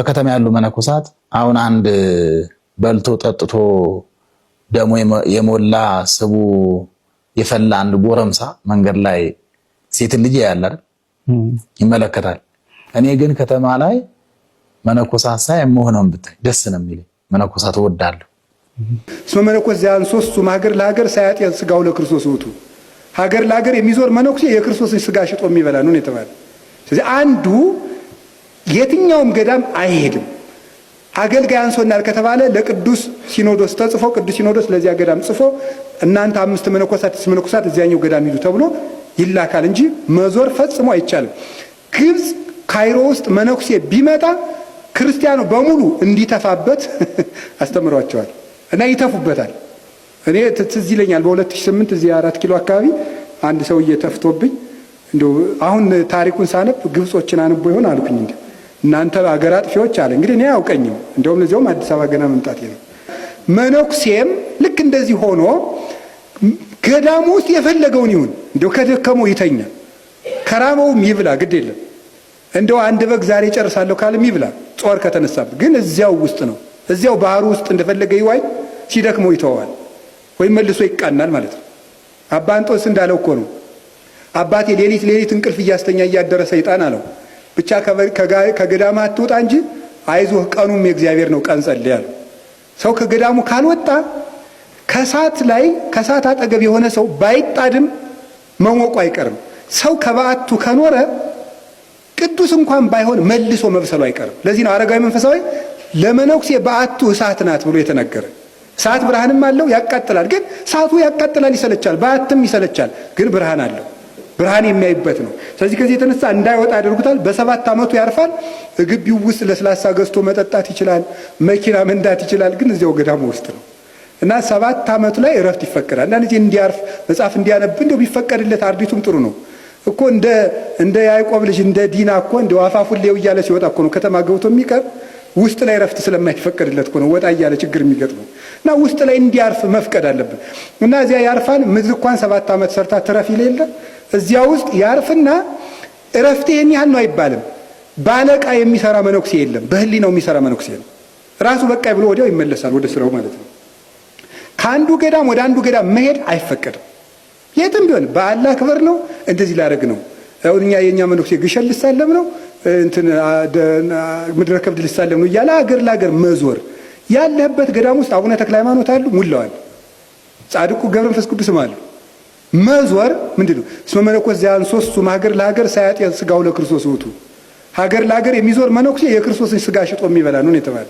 በከተማ ያሉ መነኮሳት አሁን አንድ በልቶ ጠጥቶ ደሞ የሞላ ስቡ የፈላ አንድ ጎረምሳ መንገድ ላይ ሴት ልጅ ያያል አይደል? ይመለከታል። እኔ ግን ከተማ ላይ መነኮሳት ሳይ የምሆነውን ብታይ ደስ ነው የሚለኝ። መነኮሳት እወዳለሁ። ስመ መነኮስ ዚያን ሶስቱም ሀገር ለሀገር ሳያጤን ስጋው ለክርስቶስ ውጡ። ሀገር ለሀገር የሚዞር መነኩሴ የክርስቶስን ስጋ ሽጦ የሚበላ ነው የተባለ። ስለዚህ አንዱ የትኛውም ገዳም አይሄድም። አገልጋይ አንሶናል ከተባለ ለቅዱስ ሲኖዶስ ተጽፎ ቅዱስ ሲኖዶስ ለዚያ ገዳም ጽፎ እናንተ 5 መነኮሳት እዚያኛው ገዳም ሂዱ ተብሎ ይላካል እንጂ መዞር ፈጽሞ አይቻልም። ግብጽ ካይሮ ውስጥ መነኩሴ ቢመጣ ክርስቲያኑ በሙሉ እንዲተፋበት አስተምሯቸዋል እና ይተፉበታል። እኔ ትዝ ይለኛል በ2008 እዚህ 4 ኪሎ አካባቢ አንድ ሰውዬ ተፍቶብኝ እንደው አሁን ታሪኩን ሳነብ ግብጾችን አንቦ ይሆን አልኩኝ። እንዴ እናንተ አገር አጥፊዎች አለ። እንግዲህ እኔ አውቀኝም እንደውም ለዚያውም አዲስ አበባ ገና መምጣቴ ነው። መነኩሴም ልክ እንደዚህ ሆኖ ገዳሙ ውስጥ የፈለገውን ይሁን እንደው ከደከመው ይተኛ ከራበውም ይብላ ግድ የለም። እንደው አንድ በግ ዛሬ ጨርሳለሁ ካለም ይብላ ጾር ከተነሳበት። ግን እዚያው ውስጥ ነው፣ እዚያው ባህሩ ውስጥ እንደፈለገ ይዋይ፣ ሲደክመው ይተዋል ወይም መልሶ ይቃናል ማለት ነው። አባ እንጦንስ እንዳለው እኮ ነው አባቴ ሌሊት እንቅልፍ እያስተኛ እያደረ ሰይጣን አለው ብቻ ከገዳማ አትወጣ እንጂ አይዞህ ቀኑም የእግዚአብሔር ነው ቀን ጸልይ አለው። ሰው ከገዳሙ ካልወጣ ከሳት አጠገብ የሆነ ሰው ባይጣድም መሞቁ አይቀርም። ሰው ከበዓቱ ከኖረ ቅዱስ እንኳን ባይሆን መልሶ መብሰሉ አይቀርም። ለዚህ ነው አረጋዊ መንፈሳዊ ለመነኩሴ በዓቱ እሳት ናት ብሎ የተነገረ። እሳት ብርሃንም አለው ያቃጥላል። ግን እሳቱ ያቃጥላል ይሰለቻል፣ በዓትም ይሰለቻል። ግን ብርሃን አለው፣ ብርሃን የሚያይበት ነው። ስለዚህ ከዚህ የተነሳ እንዳይወጣ ያደርጉታል። በ7 ዓመቱ ያርፋል። ግቢው ውስጥ ለስላሳ ገዝቶ መጠጣት ይችላል፣ መኪና መንዳት ይችላል። ግን እዚያው ገዳሙ ውስጥ ነው እና 7 ዓመቱ ላይ እረፍት ይፈቀዳል። አንዳንድ ጊዜ እንዲያርፍ መጽሐፍ እንዲያነብ እንደው ቢፈቀድለት አርዲቱም ጥሩ ነው እኮ። እንደ ያዕቆብ ልጅ እንደ ዲና እኮ እንደው አፋፉን ሌው እያለ ሲወጣ እኮ ነው ከተማ ገብቶ የሚቀር። ውስጥ ላይ እረፍት ስለማይፈቀድለት እኮ ነው ወጣ እያለ ችግር የሚገጥመው። እና ውስጥ ላይ እንዲያርፍ መፍቀድ አለብን። እና እዚያ ያርፋል። ምድር እንኳን 7 ዓመት ሰርታ ትረፍ ይሌለ እዚያ ውስጥ ያርፍና እረፍት ይሄን ያህል ነው አይባልም። ባለቃ የሚሰራ መነኩሴ የለም፣ በህሊናው የሚሰራ መነኩሴ ነው። ራሱ በቃ ብሎ ወዲያው ይመለሳል ወደ ስራው ማለት ነው። ከአንዱ ገዳም ወደ አንዱ ገዳም መሄድ አይፈቀድም። የትም ቢሆን በአላህ ክብር ነው እንደዚህ ላደርግ ነው። አሁን የኛ መነኩሴ ግሸን ልሳለም ነው ምድረ ከብድ ልሳለም ነው እያለ አገር ለአገር መዞር። ያለህበት ገዳም ውስጥ አቡነ ተክለ ሃይማኖት አሉ፣ ሙላዋል። ጻድቁ ገብረ መንፈስ ቅዱስም አሉ። መዞር ምንድነው? እስመ መነኮስ ዚያን ሶስቱም ሀገር ለሀገር ሳያጤን ስጋው ለክርስቶስ ውጡ። ሀገር ለሀገር የሚዞር መነኩሴ የክርስቶስን ስጋ ሽጦ የሚበላ ነው የተባለ።